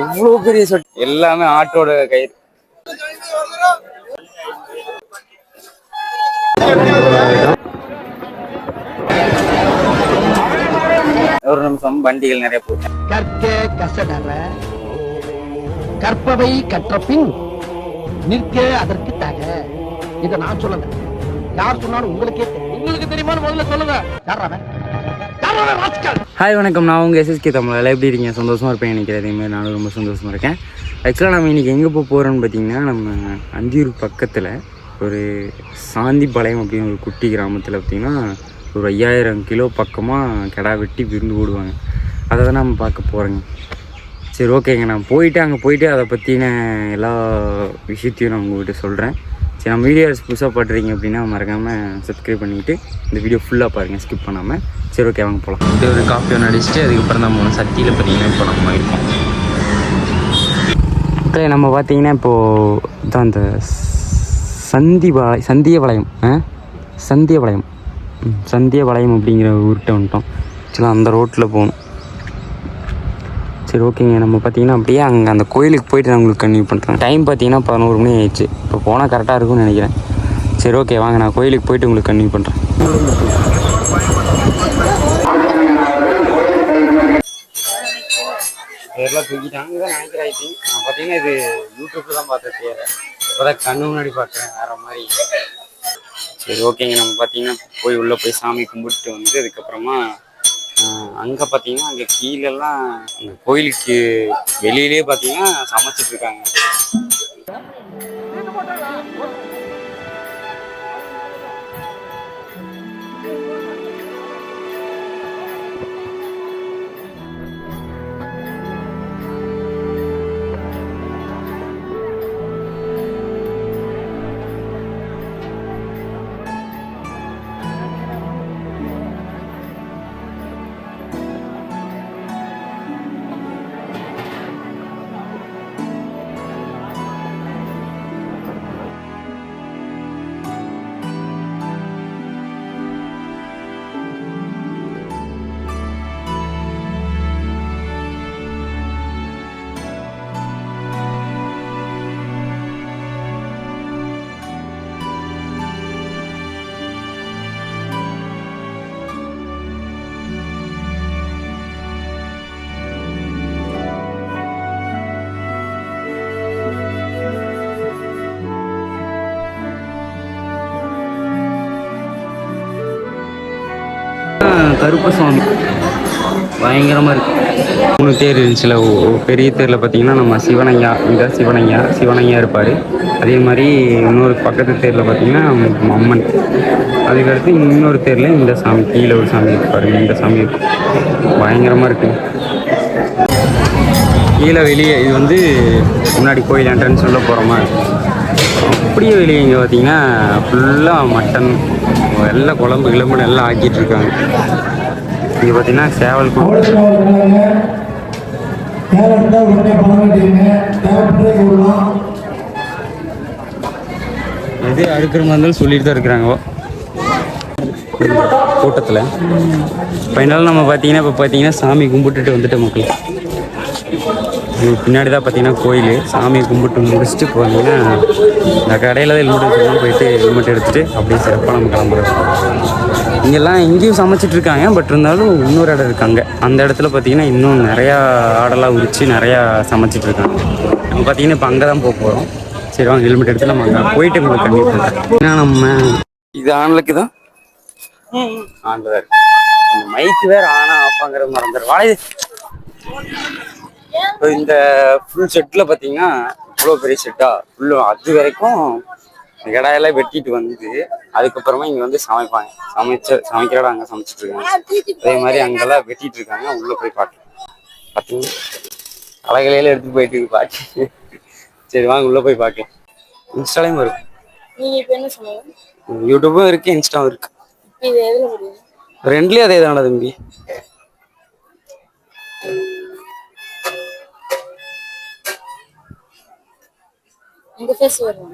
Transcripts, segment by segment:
எவ்வளவு பெரிய சொட்டு, எல்லாமே ஆட்டோட கயிறு. ஒரு நிமிஷம், வண்டிகள் நிறைய போகுது. கற்க கசடற கற்பவை கற்ற பின் நிற்க அதற்கு தக. இதை நான் சொல்லல, யார் சொன்னாலும் உங்களுக்கே தெரியும். உங்களுக்கு தெரியுமா முதல்ல சொல்லுங்க. ஹாய் வணக்கம், நான் உங்கள் எஸ்எஸ்கே தமிழ். எப்படி இருக்கீங்க? சந்தோஷமாக இருப்பேன் நினைக்கிறேன். அதேமாதிரி நானும் ரொம்ப சந்தோஷமாக இருக்கேன். ஆக்சுவலாக நம்ம இன்றைக்கி எங்கே போகிறோன்னு பார்த்தீங்கன்னா, நம்ம அந்தியூர் பக்கத்தில் ஒரு சாந்திப்பாளையம் அப்படின்னு ஒரு குட்டி கிராமத்தில் பார்த்திங்கன்னா ஒரு 5000 கிலோ பக்கமாக கிடா வெட்டி விருந்து போடுவாங்க. அதை தான் நம்ம பார்க்க போகிறோங்க. சரி, ஓகேங்க. நான் அங்கே போயிட்டு அதை பற்றின எல்லா விஷயத்தையும் நான் உங்கள்கிட்ட சொல்கிறேன். சரி, நம்ம வீடியோஸ் புதுசாக பாட்டுறீங்க அப்படின்னா மறக்காமல் சப்ஸ்கிரைப் பண்ணிவிட்டு இந்த வீடியோ ஃபுல்லாக பாருங்கள், ஸ்கிப் பண்ணாமல். சரி, ஓகே, வாங்க போகலாம். இது ஒரு காஃபி ஒன்று அடிச்சுட்டு அதுக்கப்புறம் நம்ம சத்தியில் பார்த்தீங்கன்னா இப்போ நம்ம இருக்கோம். ஓகே, நம்ம பார்த்தீங்கன்னா இப்போது தான் இந்த சந்தியபாளையம் அப்படிங்கிற ஊர்கிட்ட வந்துட்டோம். ஆக்சுவலாக அந்த ரோட்டில் போகணும். சரி, ஓகேங்க. நம்ம பார்த்தீங்கன்னா அப்படியே அங்கே அந்த கோயிலுக்கு போயிட்டு நான் உங்களுக்கு கன்டினியூ பண்ணுறேன். டைம் பார்த்தீங்கன்னா 11 மணி ஆயிடுச்சு. இப்போ போனால் கரெக்டாக இருக்கும்னு நினைக்கிறேன். சரி, ஓகே, வாங்க, நான் கோயிலுக்கு போயிட்டு உங்களுக்கு கன்டினியூ பண்ணுறேன். இதெல்லாம் தூக்கிட்டாங்க தான் நினைக்கிறாயிட்டு. நான் பார்த்தீங்கன்னா இது யூடியூப்பில் தான் பார்த்துருக்கேன். இப்போ தான் கண்ணு முன்னாடி பார்க்குறேன் வேறு மாதிரி. சரி, ஓகேங்க. நம்ம பார்த்தீங்கன்னா போய் உள்ளே போய் சாமி கும்பிட்டு வந்து அதுக்கப்புறமா அங்கே பார்த்தீங்கன்னா அங்கே கீழெல்லாம் அந்த கோயிலுக்கு வெளியிலே பார்த்தீங்கன்னா சமைச்சிட்ருக்காங்க. கருப்பசாமி பயங்கரமாக இருக்குது. 3 தேர் இருந்துச்சுல. பெரிய தேரில் பார்த்தீங்கன்னா நம்ம சிவனையா இருப்பார். அதே மாதிரி இன்னொரு பக்கத்து தேரில் பார்த்தீங்கன்னா அம்மன். அதுக்கடுத்து இன்னொரு தேரில் இந்த சாமி, கீழே ஒரு சாமி இருப்பார். இந்த சாமி இருக்கும், பயங்கரமாக இருக்குது. கீழே வெளியே இது வந்து முன்னாடி கோயில் என்ட்ரன்ஸ் உள்ள போகிற மாதிரி. அப்படியே வெளியே இங்கே பார்த்தீங்கன்னா ஃபுல்லாக மட்டன் எல்லாம் குழம்பு கிளம்புன்னு எல்லாம் ஆக்கிட்டுருக்காங்க. இங்கே பார்த்தீங்கன்னா சேவல் எது அறுக்கிற மாதிரி இருந்தாலும் சொல்லிட்டு தான் இருக்கிறாங்க கூட்டத்தில். ஃபைனலாக நம்ம பார்த்தீங்கன்னா சாமி கும்பிட்டுட்டு வந்துட்டு மக்கள் பின்னாடி தான் பார்த்தீங்கன்னா கோயில். சாமி கும்பிட்டு முடிச்சுட்டு போனீங்கன்னா இந்த கடையில் தான் ஹெல்மெட் வச்சுருந்தோம். போயிட்டு ஹெல்மெட் எடுத்துகிட்டு அப்படியே சிறப்பாக நம்ம கிளம்புறோம். இங்கேயும் சமைச்சிட்ருக்காங்க. பட் இருந்தாலும் இன்னொரு இடம் இருக்காங்க. அந்த இடத்துல பார்த்தீங்கன்னா இன்னும் நிறையா ஆடெல்லாம் உரித்து நிறையா சமைச்சிட்ருக்காங்க. நம்ம பார்த்தீங்கன்னா இப்போ அங்கே தான் போக போகிறோம். சரி, வாங்க, ஹெல்மெட் எடுத்து நம்ம அங்கே போயிட்டு உங்களுக்கு கண்டிப்பாக பண்ணுறேன். ஏன்னா நம்ம இது ஆன்லுக்கு தான் ஆன்ல தான் இருக்கு. இந்த மைக்கு வேறு ஆனா ஆஃபாங்கிற மறந்துடும். வாழைது இந்த ஃபுல் செட்டில் பார்த்தீங்கன்னா இவ்வளோ பெரிய செட்டாக ஃபுல்லும் அது வரைக்கும் கடாயெல்லாம் வெட்டிட்டு வந்து அதுக்கப்புறமா இங்கே வந்து சமைப்பாங்க. சமைக்கிறோட அங்கே சமைச்சிட்டு இருக்காங்க. அதே மாதிரி அங்கெல்லாம் வெட்டிட்டு இருக்காங்க. உள்ளே போய் பார்த்தீங்கன்னா அலைகளையெல்லாம் எடுத்துட்டு போயிட்டு பாட்டு. சரி, வாங்க உள்ளே போய் பார்க்கலாம். இன்ஸ்டாலையும் இருக்கு, யூடியூப்பும் இருக்கு, இன்ஸ்டாவும் இருக்கு. ரெண்டுலேயும் அதே தானே தம்பி. உங்க ஃபேஸ் வரும்.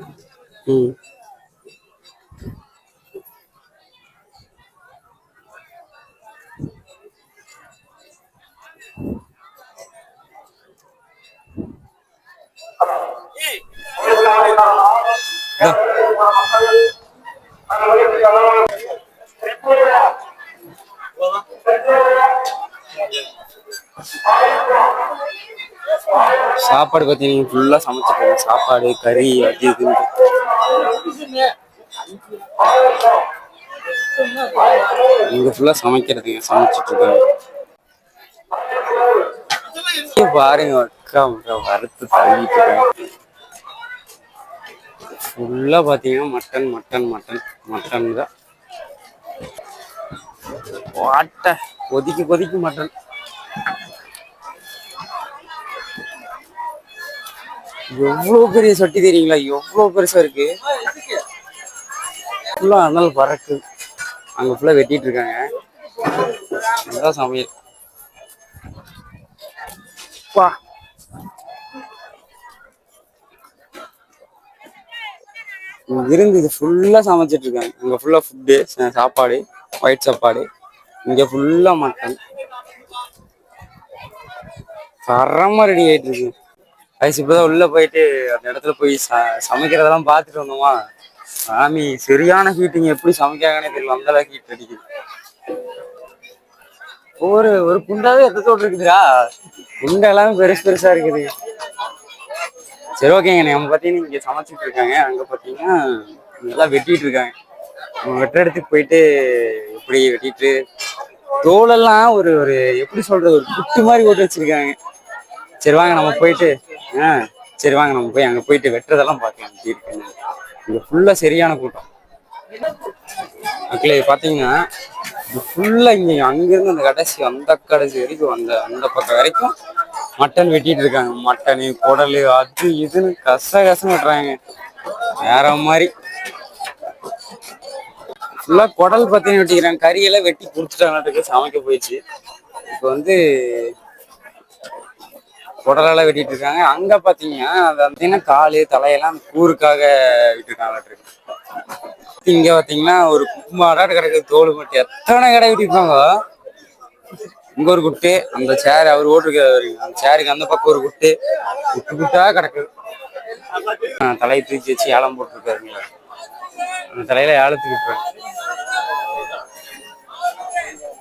சாப்பாடு பார்த்தீங்கன்னா ஃபுல்லாக சமைச்சிருக்காங்க. சாப்பாடு கறி அது இதுன்னு இங்கே ஃபுல்லாக சமைக்கிறதுங்க, சமைச்சிட்டு இருக்காங்க. பாருங்க அக்கா வறுத்து தள்ளிட்டு இருக்காங்க. ஃபுல்லாக பார்த்தீங்கன்னா மட்டன் மட்டன் மட்டன் மட்டன் தான். வாட்ட கொதிக்கு கொதிக்கு மட்டன். எவ்வளவு பெரிய சட்டி தெரியுங்களா? எவ்வளவு பெருசா இருக்கு. ஃபுல்லா அனல் பறக்கு. அங்க ஃபுல்லா வெட்டிட்டு இருக்காங்க. அதான் சமையல். பா இருந்து இது ஃபுல்லா சமைச்சிட்டு இருக்காங்க. இங்க ஃபுல்லா ஃபுட்டு சாப்பாடு, ஒயிட் சாப்பாடு. இங்க ஃபுல்லா மட்டன் தரமா ரெடி ஆயிட்டு இருக்கு. ஐஸ் இப்பதான் உள்ள போயிட்டு அந்த இடத்துல போய் சமைக்கிறதெல்லாம் பார்த்துட்டு வந்தோமா. சாமி சரியான ஹீட்டிங், எப்படி சமைக்காங்கன்னே தெரியல, அந்த அளவுக்கு ஹீட் அடிக்குது. ஒரு ஒரு குண்டாவே எத்தோடு இருக்குதுடா. குண்டை எல்லாமே பெருசு பெருசா இருக்குது. சரி ஓகேங்க, நம்ம பார்த்தீங்கன்னா இங்கே சமைச்சிட்டு இருக்காங்க. அங்கே பார்த்தீங்கன்னா நல்லா வெட்டிட்டு இருக்காங்க. வெட்டுற இடத்துக்கு போயிட்டு எப்படி வெட்டிட்டு தோலெல்லாம் ஒரு ஒரு எப்படி சொல்றது, ஒரு புட்டு மாதிரி போட்டு வச்சிருக்காங்க. சரி வாங்க நம்ம போயிட்டு சரி வாங்க நம்ம போய் அங்கே போயிட்டு வெட்டுறதெல்லாம் பார்க்கலாம் எப்படி இருக்குன்னு. இங்கே ஃபுல்லாக சரியான கூட்டம் மக்களே. பார்த்தீங்கன்னா ஃபுல்லாக இங்கே அங்கேருந்து அந்த கடைசி வரைக்கும் அந்த அந்த பக்கம் வரைக்கும் மட்டன் வெட்டிட்டு இருக்காங்க. மட்டனு குடல் அது இதுன்னு கசன்னு வெட்டுறாங்க வேற மாதிரி. ஃபுல்லாக குடல் பார்த்தீங்கன்னா வெட்டிக்கிறாங்க. கறியெல்லாம் வெட்டி கொடுத்துட்டாங்க, சமைக்க போயிடுச்சு. இப்போ வந்து குடலெல்லாம் வெட்டிட்டு இருக்காங்க. அங்கே பார்த்தீங்கன்னா அது பார்த்தீங்கன்னா காலு தலையெல்லாம் கூறுக்காக விட்டுருக்காங்க. இங்க பாத்தீங்கன்னா ஒரு கும்மாடாட்டு கிடக்குது, தோல் மட்டும் எத்தனை கடை வெட்டிருப்பாங்க. இங்க ஒரு குட்டு, அந்த சேர் அவர் ஓட்டுருக்காரு, அந்த சேருக்கு அந்த பக்கம் ஒரு குட்டு, குட்டு குட்டா கிடக்குது. தலையை தூக்கி வச்சு ஏலம் போட்டுருக்காருங்களா. அந்த தலையில ஏலத்துக்கு விட்டுறாங்க.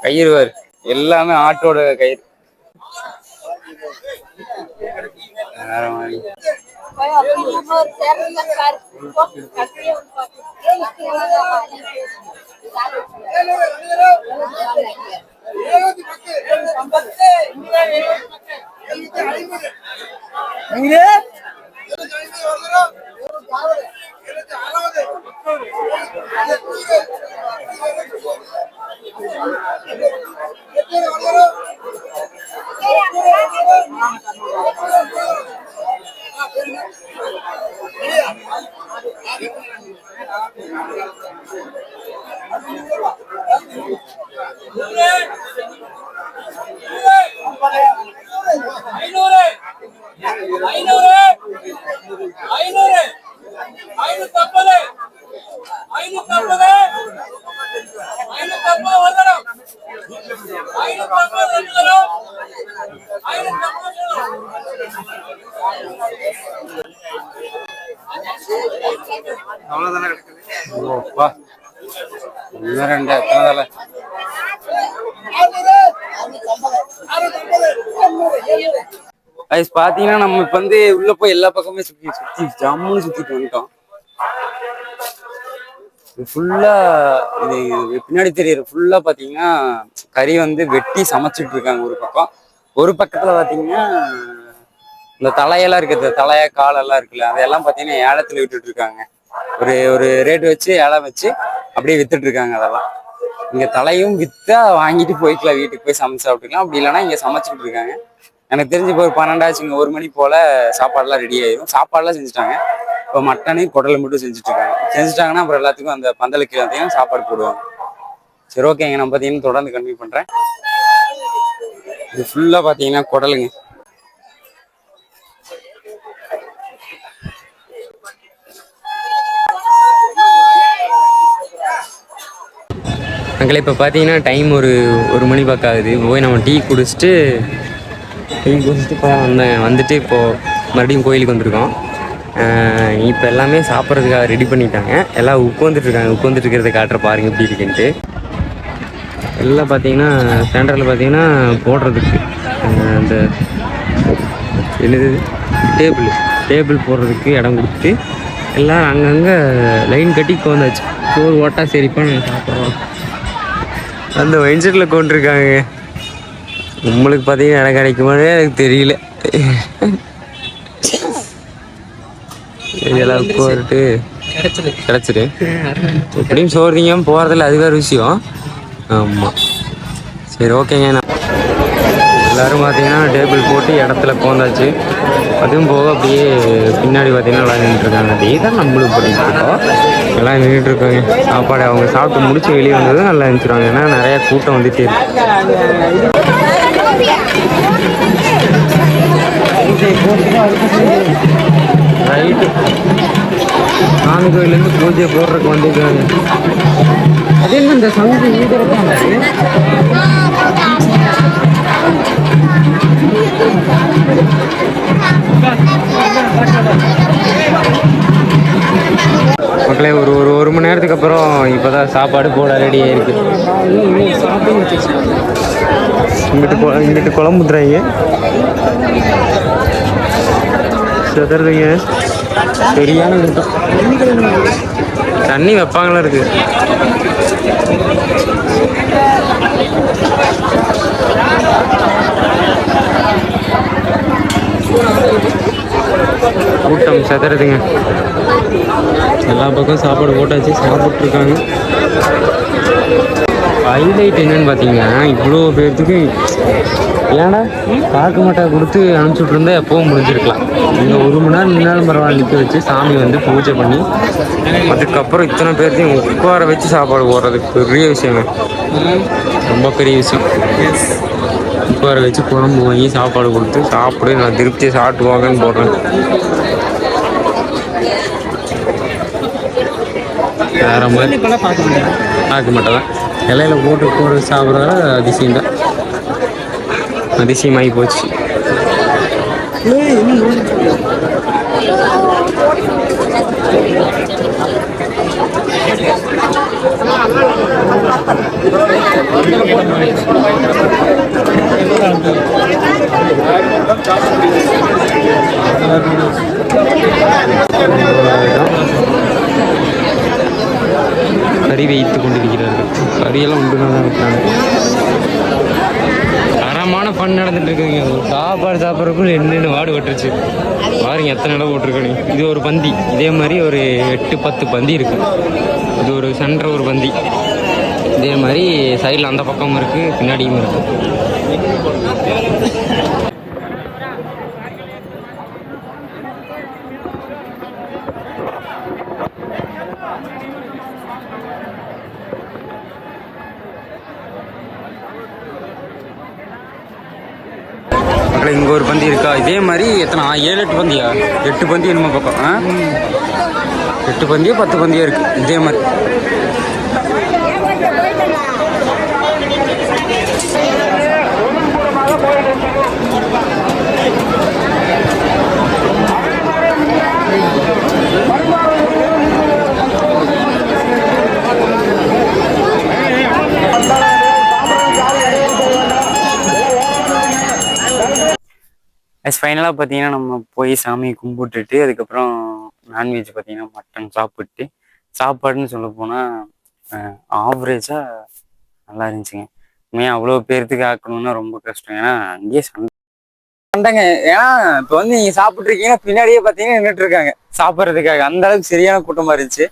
கயிறுவார் எல்லாமே ஆட்டோட கயிறு வேற மாதிரி. பாத்தீங்கன்னா நம்ம இப்ப வந்து உள்ள போய் எல்லா பக்கமே சுத்தி ஜம்முன்னு சுத்திட்டு வந்துட்டோம். ஃபுல்லா இது பின்னாடி தெரியற ஃபுல்லா பாத்தீங்கன்னா கறி வந்து வெட்டி சமைச்சிட்டு இருக்காங்க. ஒரு பக்கத்துல பாத்தீங்கன்னா இந்த தலையெல்லாம் இருக்குது, தலைய காலெல்லாம் இருக்குல்ல, அதெல்லாம் பாத்தீங்கன்னா ஏலத்துல விட்டுட்டு இருக்காங்க. ஒரு ஒரு ரேட் வச்சு ஏலம் வச்சு அப்படியே வித்துட்டு இருக்காங்க. அதெல்லாம் இங்க தலையும் வித்தா வாங்கிட்டு போய்க்கலாம், வீட்டுக்கு போய் சமைச்சு சாப்பிட்டுக்கலாம். அப்படி இல்லைன்னா இங்க சமைச்சிட்டு இருக்காங்க. எனக்கு தெரிஞ்சு இப்போ ஒரு 12 ஆச்சுங்க, 1 மணி போல சாப்பாடுலாம் ரெடி ஆயிடும். சாப்பாடுலாம் செஞ்சுட்டாங்க. இப்போ மட்டனு குடலை மட்டும் செஞ்சுட்டாங்கன்னா அப்புறம் எல்லாத்துக்கும் அந்த பந்தலுக்கு எல்லாத்தையும் சாப்பாடு போடுவாங்க. சரி ஓகேங்க, நான் பார்த்தீங்கன்னா தொடர்ந்து கண்டினியூ பண்ணுறேன். இது ஃபுல்லாக பார்த்தீங்கன்னா குடலுங்க. அங்கே இப்போ பார்த்தீங்கன்னா டைம் ஒரு மணி பக்கம் ஆகுது. போய் நம்ம டீ குடிச்சிட்டு இப்போ வந்துட்டு இப்போது மறுபடியும் கோயிலுக்கு வந்திருக்கோம். இப்போ எல்லாமே சாப்பிட்றதுக்காக ரெடி பண்ணிட்டாங்க. எல்லாம் உட்காந்துட்ருக்காங்க. உட்காந்துட்டு இருக்கிறத காட்டுற பாருங்க எப்படி இருக்குன்ட்டு. எல்லாம் பார்த்தீங்கன்னா சென்டரில் பார்த்தீங்கன்னா போடுறதுக்கு அந்த என்னது டேபிள் போடுறதுக்கு இடம் கொடுத்துட்டு எல்லோரும் அங்கங்கே லைன் கட்டி உட்காந்தாச்சு. சோறு ஓட்டா சரிப்பா நாங்கள் சாப்பிட்றோம். அந்த மைண்ட் செட்டில் கொண்டிருக்காங்க. உங்களுக்கு பார்த்தீங்கன்னா இடம் கிடைக்குமானே எனக்கு தெரியல. இதெல்லாம் போட்டு கிடச்சிரு எப்படியும் சோறுதிங்க போகிறதில்ல, அது வேறு விஷயம். ஆமாம், சரி ஓகேங்க. நான் எல்லோரும் பார்த்தீங்கன்னா டேபிள் போட்டு இடத்துல உட்காந்தாச்சு. அதுவும் போக அப்படியே பின்னாடி பார்த்தீங்கன்னா எல்லாம் நின்றுட்டுருக்காங்க. அதே தான் நம்மளும் பண்ணிட்டுருக்கோம். எல்லாம் நின்றுட்டுருக்காங்க. சாப்பாடு அவங்க சாப்பிட்டு முடிச்சு வெளியே வந்ததும் நல்லா இருந்துச்சுருவாங்க. ஏன்னா நிறையா கூட்டம் வந்துட்டே இருக்கு. ரைட்டு சாமி கோயிலேருந்து பூஜை போடுறதுக்கு வந்துருக்காங்க. அதே மாதிரி இந்த சங்கு ஈடுறப்பாங்க. மக்களே ஒரு மணி நேரத்துக்கு அப்புறம் இப்போதான் சாப்பாடு போட ரெடி ஆயிருக்கு. இங்கிட்டு குழம்புத்துறாங்க, செதறதுங்க. சரியான கூட்டம். தண்ணி வைப்பாங்களா இருக்கு. கூட்டம் செதறதுங்க. எல்லா பக்கம் சாப்பாடு போட்டாச்சு, சாப்பிட்ருக்காங்க. ஹைலைட் என்னன்னு பார்த்தீங்கன்னா இவ்வளோ பேர்த்துக்கு ஏன்னா பார்க்க மாட்டா கொடுத்து அனுப்பிச்சுட்டு இருந்தா எப்பவும் முடிஞ்சிருக்கலாம். இங்கே 1 மணி நேரம் நின்னாலும் பரவாயில்ல நிற்க வச்சு சாமி வந்து பூஜை பண்ணி அதுக்கப்புறம் இத்தனை பேர்த்தையும் உட்கார வச்சு சாப்பாடு போடுறதுக்கு பெரிய விஷயங்க, ரொம்ப பெரிய விஷயம். உட்கார வச்சு குழம்பு வாங்கி சாப்பாடு கொடுத்து சாப்பிடு நான் திருப்தியை சாப்பிட்டுவாங்கன்னு போடுறேன். வேற மாதிரி பார்க்க மாட்டேதான் இலையில போட்டு போகிற சாப்பிட்றதால அதிசயம்தான், அதிசயமாகி போச்சு. கறி வைத்து கொண்டிருக்கிறார்கள். கறியெல்லாம் உண்டு தான் வைக்கிறாங்க. தரமான ஃபன் நடந்துட்டு இருக்குங்க. சாப்பாடு சாப்பிட்றதுக்குள்ள என்னென்னு வாடு பட்டுருச்சு பாருங்க. எத்தனை இடம் போட்டிருக்கணும். இது ஒரு பந்தி, இதே மாதிரி ஒரு 8-10 பந்தி இருக்கு. இது ஒரு சென்டர் ஒரு பந்தி. இதே மாதிரி சைடில் அந்த பக்கமும் இருக்கு, பின்னாடியும் இருக்கு. இங்கே ஒரு பந்தி இருக்கா. இதே மாதிரி எத்தனை 7-8 பந்தியா, 8 பந்தி என்னமோ பக்கம். 8 பந்தியோ 10 பந்தியோ இருக்கு இதே மாதிரி. ஃபைனலாக பார்த்தீங்கன்னா நம்ம போய் சாமியை கும்பிட்டுட்டு அதுக்கப்புறம் நான்வெஜ் பார்த்தீங்கன்னா மட்டன் சாப்பிட்டு, சாப்பாடுன்னு சொல்ல போனால் ஆவரேஜாக நல்லா இருந்துச்சுங்க. உண்மையாக அவ்வளோ பேர்த்துக்கு ஆக்கணும்னா ரொம்ப கஷ்டம். ஏன்னா அங்கேயே சண்டைங்க. ஏன்னா இப்போ வந்து நீங்கள் சாப்பிட்ருக்கீங்கன்னா பின்னாடியே பார்த்தீங்கன்னா நின்றுட்டு இருக்காங்க சாப்பிட்றதுக்காக. அந்த அளவுக்கு சரியான கூட்டமாக இருந்துச்சு.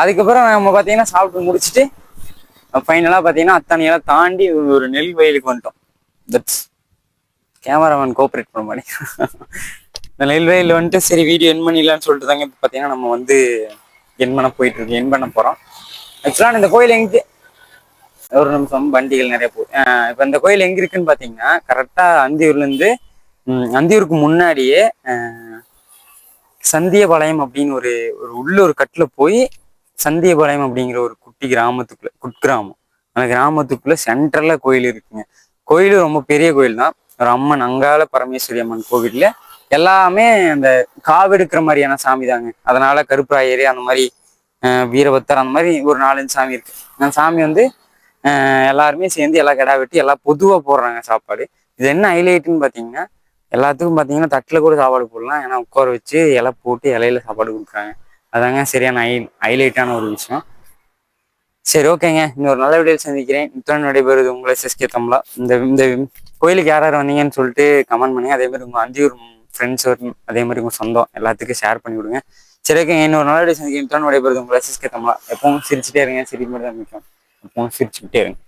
அதுக்கப்புறம் நம்ம பார்த்தீங்கன்னா சாப்பிட்டு முடிச்சுட்டு ஃபைனலாக பார்த்தீங்கன்னா அத்தானியெல்லாம் தாண்டி ஒரு நெல் வயலுக்கு வந்துட்டோம். தட்ஸ் கேமராமேன் கோஆப்ரேட் பண்ண மாதிரி. இந்த நெல்வயலில் வந்துட்டு சரி வீடியோ என் பண்ணிடலான்னு சொல்லிட்டு தாங்க இப்போ பார்த்தீங்கன்னா நம்ம வந்து என் பண்ண போயிட்டுருக்கு, என் பண்ண போகிறோம். ஆக்சுவலாக இந்த கோயில் எங்கே, ஒரு நிமிஷம் வண்டிகள் நிறைய போகுது. இப்போ இந்த கோயில் எங்கே இருக்குன்னு பார்த்தீங்கன்னா கரெக்டாக அந்தியூர்லேருந்து அந்தியூருக்கு முன்னாடியே சந்தியபாளையம் அப்படின்னு ஒரு ஒரு கட்டில் போய் சந்தியபாளையம் அப்படிங்கிற ஒரு குட்டி கிராமத்துக்குள்ள, குட்கிராமம், அந்த கிராமத்துக்குள்ள சென்ட்ரலில் கோயில் இருக்குங்க. கோயில் ரொம்ப பெரிய கோயில் தான். ஒரு அம்மன், அங்காள பரமேஸ்வரி அம்மன் கோவிலில் எல்லாமே அந்த காவெடுக்கிற மாதிரியான சாமி தாங்க. அதனால கருப்பராயர் அந்த மாதிரி வீரபத்தர் அந்த மாதிரி ஒரு 4-5 சாமி இருக்கு. அந்த சாமி வந்து எல்லாருமே சேர்ந்து எல்லா கிடா வெட்டி எல்லாம் பொதுவாக போடுறாங்க சாப்பாடு. இது என்ன ஹைலைட்டுன்னு பார்த்தீங்கன்னா, எல்லாத்துக்கும் பார்த்தீங்கன்னா தட்டில் கூட சாப்பாடு போடலாம். ஏன்னா உட்கார வச்சு இலை போட்டு இலையில சாப்பாடு கொடுக்குறாங்க. அதாங்க சரியான ஹைலைட்டான ஒரு விஷயம். சரி, ஓகேங்க. இன்னொரு நல்ல வீடியோ சந்திக்கிறேன். இத்துடன் நடைபெறுது உங்களை SSK தமிழா. இந்த இந்த கோயிலுக்கு யார் யார் வந்தீங்கன்னு சொல்லிட்டு கமெண்ட் பண்ணுங்க. அதே மாதிரி உங்கள் அந்தியூர் ஃப்ரெண்ட்ஸ் அதே மாதிரி உங்கள் சொந்தம் எல்லாத்துக்கும் ஷேர் பண்ணி விடுங்க. சரி, ஓகேங்க. இன்னொரு நல்ல வீடியோ சந்திக்கிறேன். இத்துடன் நடைபெறுது உங்களை SSK தமிழா. எப்பவும் சிரிச்சுட்டே இருங்க. சிரிக்க மட்டும் தான் முக்கியம். எப்பவும் சிரிச்சுக்கிட்டே இருங்க.